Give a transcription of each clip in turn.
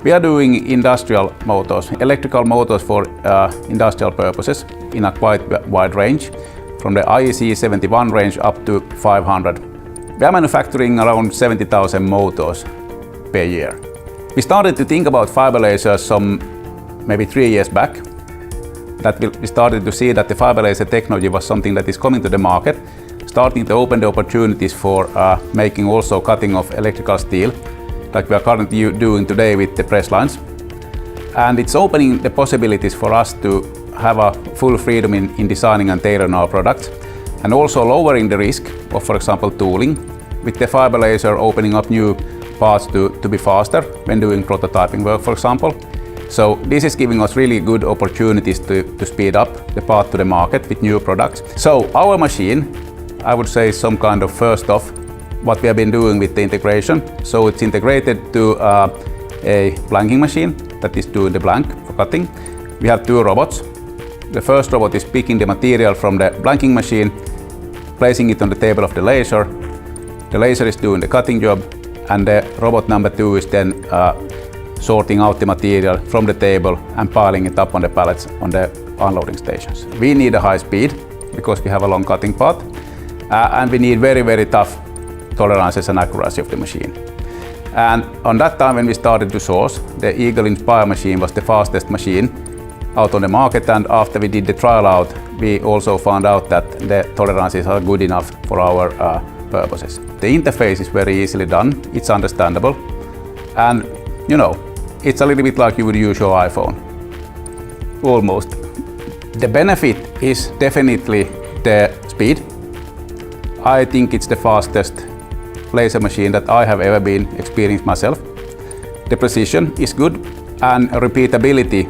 We are doing industrial motors, electrical motors for industrial purposes in a quite wide range, from the IEC 71 range up to 500. We are manufacturing around 70,000 motors per year. We started to think about fiber lasers maybe 3 years back. We started to see that the fiber laser technology was something that is coming to the market, starting to open the opportunities for making also cutting of electrical steel, like we are currently doing today with the press lines. And it's opening the possibilities for us to have a full freedom in designing and tailoring our products, and also lowering the risk of, for example, tooling, with the fiber laser opening up new parts to be faster when doing prototyping work, for example. So this is giving us really good opportunities to speed up the path to the market with new products. So our machine, I would say, is some kind of first of what we have been doing with the integration. So it's integrated to a blanking machine that is doing the blank for cutting. We have 2 robots. The first robot is picking the material from the blanking machine, placing it on the table of the laser. The laser is doing the cutting job, and the robot number 2 is then sorting out the material from the table and piling it up on the pallets on the unloading stations. We need a high speed because we have a long cutting path, and we need very, very tough tolerances and accuracy of the machine. And on that time when we started to source, the Eagle Inspire machine was the fastest machine out on the market, and after we did the trial out, we also found out that the tolerances are good enough for our purposes. The interface is very easily done, it's understandable, and you know, it's a little bit like you would use your iPhone. Almost. The benefit is definitely the speed. I think it's the fastest laser machine that I have ever been experienced myself. The precision is good and repeatability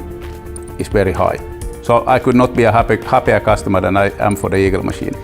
is very high. So I could not be a happier customer than I am for the Eagle machine.